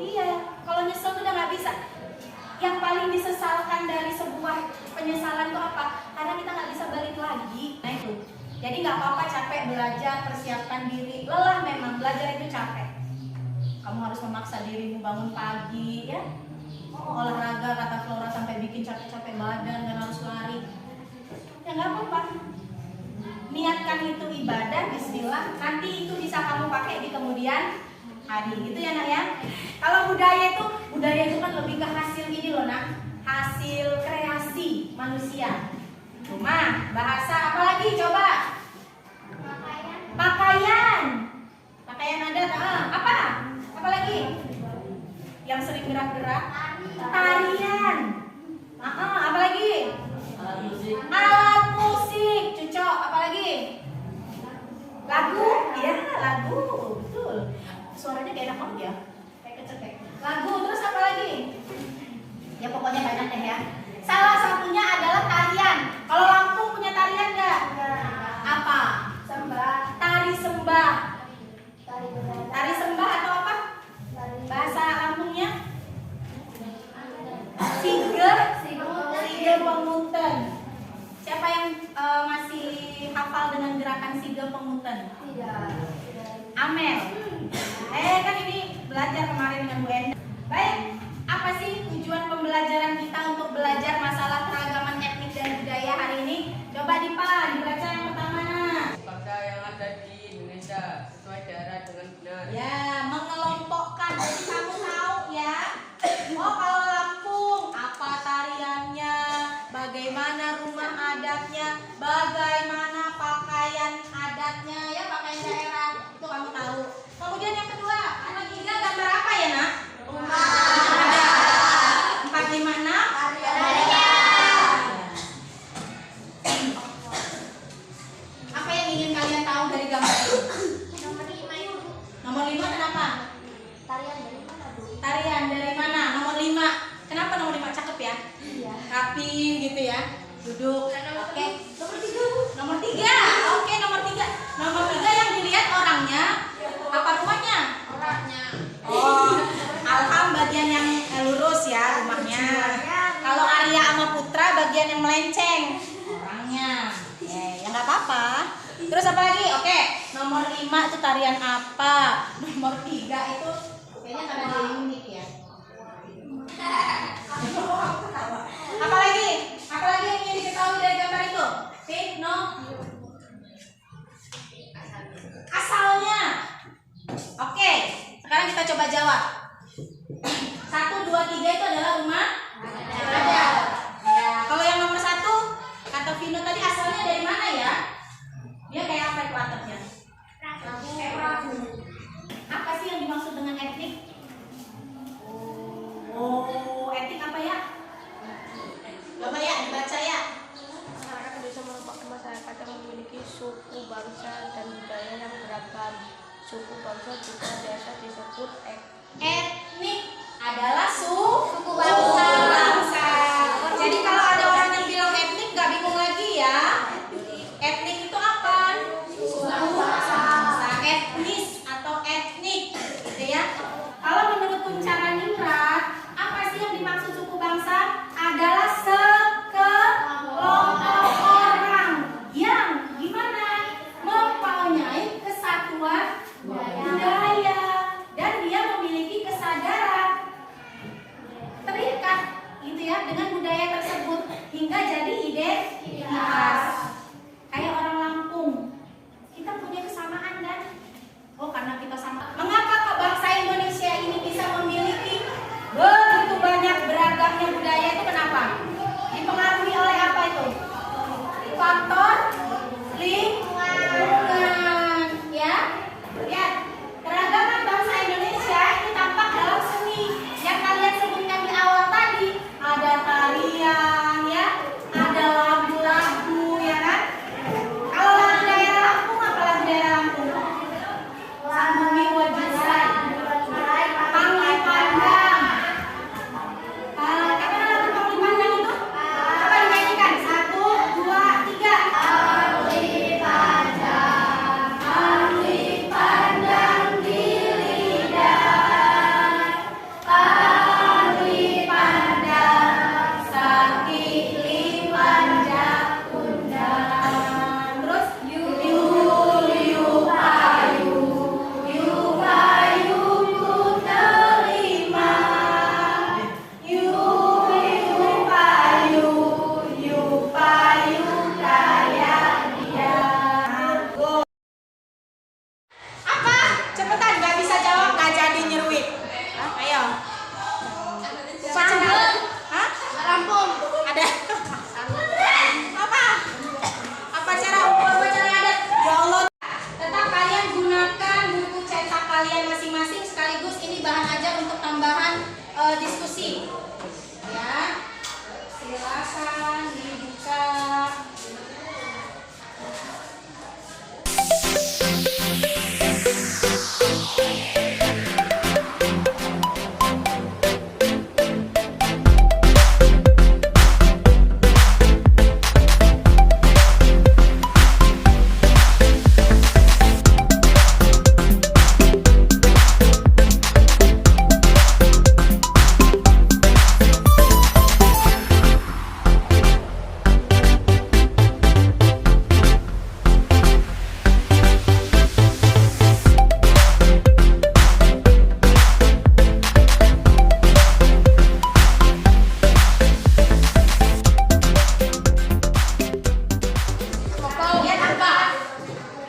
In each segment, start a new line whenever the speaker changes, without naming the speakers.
Iya, kalau nyesel tuh udah nggak bisa. Yang paling disesalkan dari sebuah penyesalan itu apa? Karena kita nggak bisa balik lagi. Nah itu. Jadi nggak apa-apa capek belajar, persiapkan diri. Lelah memang, belajar itu capek. Kamu harus memaksa dirimu bangun pagi, ya. Olahraga kata Flora sampai bikin capek-capek badan dan harus lari. Ya nggak apa-apa. Niatkan itu ibadah, bismillah. Nanti itu bisa kamu pakai di kemudian hari. Gitu ya nak ya. Kalau budaya itu kan lebih ke hasil ini loh nak. Hasil kreasi manusia. Cuma bahasa apa lagi coba? Pakaian. Pakaian adat. Apa? Apa lagi? Yang sering gerak-gerak? Tarian. Apa lagi? Alat musik. Cocok. Apa lagi? Lagu. Ya, lagu. Betul. Suaranya kayak enak banget ya. Kayak kecekek. Lagu. Terus apa lagi? Ya pokoknya banyak deh ya. Salah satunya adalah tarian. Kalau Lampung punya tarian nggak? Apa? Sembah. Tari sembah. Tari sembah atau apa? Bahasa Lampungnya? Sige pengunten. Siapa yang masih hafal dengan gerakan sige pengunten? Tidak. Amel. Kan ini belajar kemarin dengan Bu Enda. Baik, apa sih tujuan pembelajaran kita untuk belajar masalah keragaman etnik dan budaya hari ini? Coba dibaca yang pertama.
Bangsa yang ada di Indonesia sesuai daerah dengan benar.
Ya, mengelompokkan. Jadi kamu tahu ya. Oh, kalau Lampung, apa tariannya, bagaimana rumah adatnya, bagaimana pakaian adatnya, ya pakaian daerah, itu kamu tahu. Kemudian yang kedua, anak tiga gambar apa ya nak? Rumah adat. 4, 5, 6. Apa yang ingin kalian tahu dari gambar itu? Nomor 5 kenapa? Tarian dari mana? Nomor 5. Kenapa nomor 5? Cakep ya? Iya. Rapi gitu ya. Duduk. Oke. Nomor 3. Nomor 3. Oke, nomor 3. Nomor 3 yang dilihat orangnya apa rumahnya? Orangnya. Oh, Alham bagian yang lurus ya rumahnya. Kalau Arya sama Putra bagian yang melenceng. Orangnya. Ya nggak apa-apa. Terus apa lagi? Oke, nomor 5 itu tarian apa? Nomor 3 itu kayaknya karena dia unik ya. Apa lagi? Apa lagi yang ingin diketahui dari gambar itu? No. Asalnya. Oke, sekarang kita coba jawab. 1, 2, 3 itu adalah rumah adat. Ya, kalau yang nomor 1 kata Vino tadi asalnya dari mana ya? Dia kayak apa itu atapnya? Kayak perahu. Apa sih yang dimaksud dengan etnik? Oh, etnik apa ya? Coba ya, dibaca ya.
Masyarakat Indonesia merupakan masyarakat yang memiliki suku, bangsa, dan budaya yang beragam. Suku bangsa juga biasa disebut
Etnik adalah suku bangsa. Jadi kalau ada orang yang bilang etnik, nggak bingung lagi ya. Etnik itu apa? Suku bangsa. Etnis atau etnik, gitu ya. Kalau menurut Kuncaraningrat, apa sih yang dimaksud suku bangsa? Adalah sekelompok orang yang gimana? Mempunyai kesatuan budaya dan dia memiliki kesadaran terikat gitu ya dengan budaya tersebut hingga jadi identitas. Kayak orang Lampung, kita punya kesamaan kan? Oh, karena kita sama. Mengapa bangsa Indonesia ini bisa memiliki begitu banyak beragamnya budaya itu kenapa? Dipengaruhi oleh apa itu? Faktor lingkungan, ya. Lihat, keragaman bangsa Indonesia ini tampak dalam seni yang kalian sebutkan di awal tadi. Ada tarian, ya, ada lagu-lagu, Ya, silakan dibuka.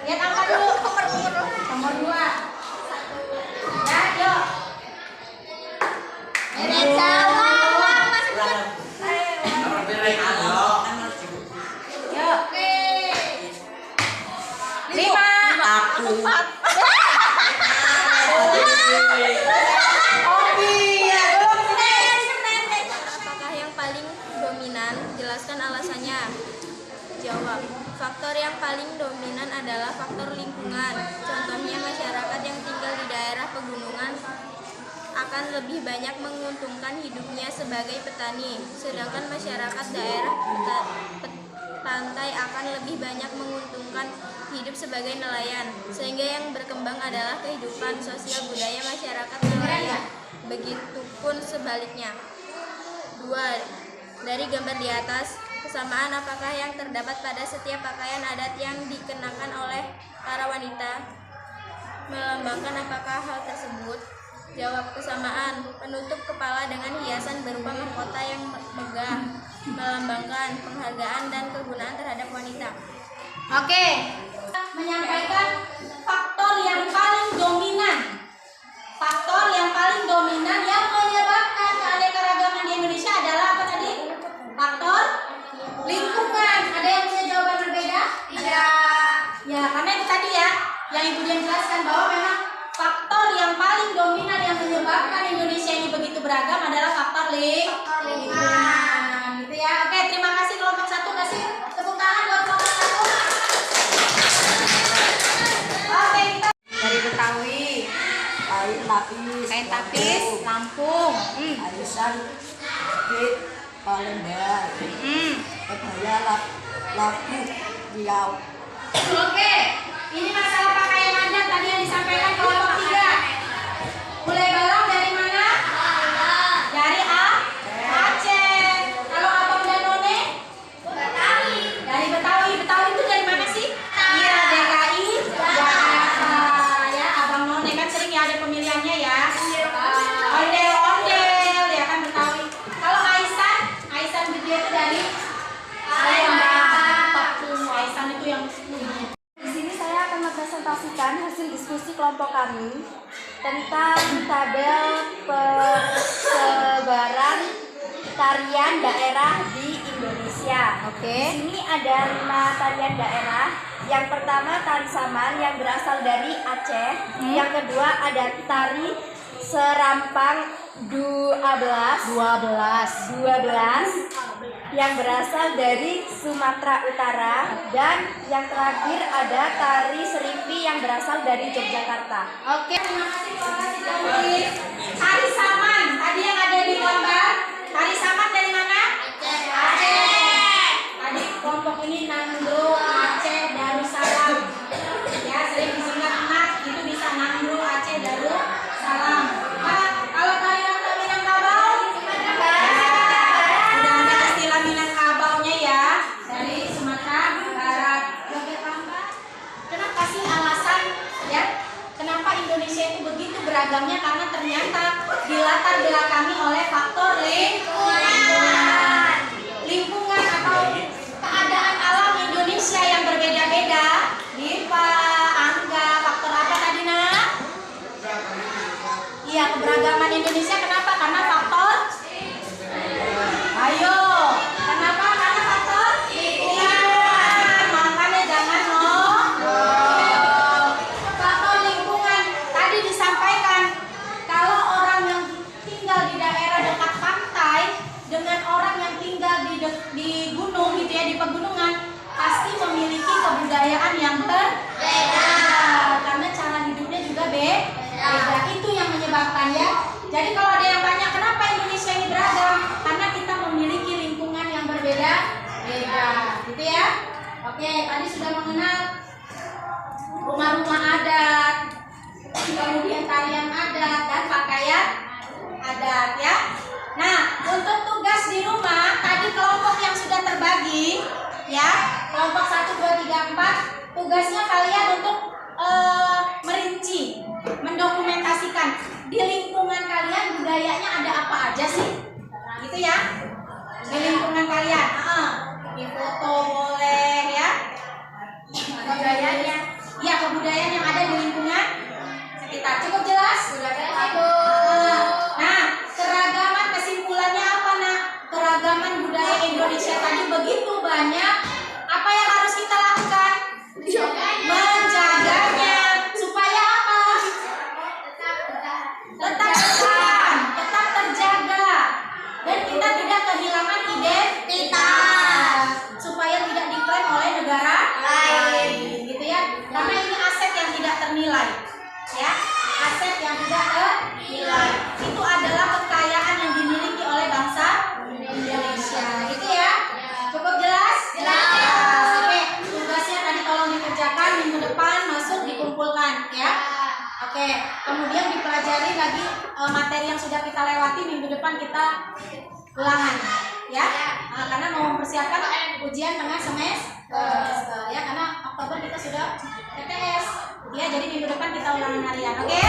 Lihat angka dulu. Nomor 2. Ya, yuk. Yuk. 5.
Apakah yang paling dominan? Jelaskan alasannya. Jawab. Faktor yang paling dominan adalah faktor lingkungan. Contohnya masyarakat yang tinggal di daerah pegunungan akan lebih banyak menguntungkan hidupnya sebagai petani, sedangkan masyarakat daerah pantai akan lebih banyak menguntungkan hidup sebagai nelayan, sehingga yang berkembang adalah kehidupan sosial budaya masyarakat nelayan. Begitupun sebaliknya. 2. Dari gambar di atas, kesamaan apakah yang terdapat pada setiap pakaian adat yang dikenakan oleh para wanita? Melambangkan apakah hal tersebut? Jawab. Kesamaan. Penutup kepala dengan hiasan berupa mahkota yang megah, melambangkan penghargaan dan kegunaan terhadap wanita.
Oke. Menyampaikan faktor yang paling dominan. Faktor yang paling dominan yang menyebabkan keanekaragaman di Indonesia adalah apa tadi? Faktor lingkungan. Ada yang punya jawaban berbeda? Tidak. Ya, karena itu tadi ya, yang Ibu Dian jelaskan bahwa memang faktor yang paling dominan yang menyebabkan Indonesia ini begitu beragam adalah faktor lingkungan. Gitu ya. Oke, terima kasih kelompok 1. Kasih tepuk tangan buat kelompok 1. Oke, kita
Dari Betawi, kain tapis,
Lampung.
arisan, bit, Palembang, kebaya, labu, Riau.
Oke, ini masalah pakaian adat tadi yang disampaikan kelompok 3. Mulai barang dari mana? Dari Aceh. Kalau abang dan none? Betawi. Dari Betawi. Betawi itu dari mana sih? Iya, DKI Jakarta. Ya, abang none kan sering ya ada pemilihannya ya. Ondel-ondel ya kan Betawi. Kalau Aisan dia itu dari Palembang, Papua. Aisan itu yang
Di sini saya akan mempresentasikan hasil diskusi kelompok kami tentang tabel persebaran tarian daerah di Indonesia.
Oke.
Di sini ada 5 tarian daerah. Yang pertama tari saman yang berasal dari Aceh. Yang kedua ada tari serampang 12 yang berasal dari Sumatera Utara, dan yang terakhir ada tari serimpi yang berasal dari Yogyakarta.
Oke, terima kasih Tari. Tari saman, tadi yang ada di gambar. Tari saman dari mana? Aceh. Tadi kelompok ini Nangro, Aceh, Darussalam. Ya, sering disingkat enak, itu bisa Nangro, Aceh, Darussalam. Nah, kalau tari Rangka Minangkabau, udah ada istilah Minangkabaunya ya, dari Sumatera Barat. Kenapa sih alasan ya? Kenapa Indonesia itu begitu beragamnya? Karena ternyata dilatar belakangi oleh faktor pegunungan pasti memiliki kebudayaan yang berbeda karena cara hidupnya juga beda. Itu yang menyebabkan ya. Jadi kalau ada yang tanya kenapa Indonesia ini beragam, karena kita memiliki lingkungan yang berbeda, gitu ya. Oke, tadi sudah mengenal rumah-rumah adat, kemudian tarian adat dan pakaian adat ya. Nah, untuk tugas di rumah tadi kelompok yang sudah terbagi ya, kelompok 1, 2, 3, 4, tugasnya kalian untuk merinci, mendokumentasikan di lingkungan kalian budayanya ada apa aja sih, gitu ya. Di lingkungan kalian, di foto boleh ya. Kebudayaan ya, kebudayaan yang ada di lingkungan sekitar. Cukup jelas? Nah, keragaman kesimpulannya apa nak? Keragaman budaya Indonesia tadi begitu banyak. Apa yang harus kita lakukan? Menjaganya supaya apa? Tetap terjaga dan kita tidak kehilangan identitas supaya tidak diklaim oleh negara lain, gitu ya. Karena ini aset yang tidak ternilai, ya, aset yang tidak ternilai. Itu adalah kekayaan yang dimiliki oleh bangsa Indonesia, gitu ya. Cukup jelas? Jelas. Oke, tugasnya tadi tolong dikerjakan, minggu depan masuk dikumpulkan, ya. Oke, kemudian dipelajari lagi materi yang sudah kita lewati, minggu depan kita ulangan, ya. Karena mau mempersiapkan ujian tengah semester, ya. Karena Oktober kita sudah TTS, ya. Jadi minggu depan kita ulangan harian, oke?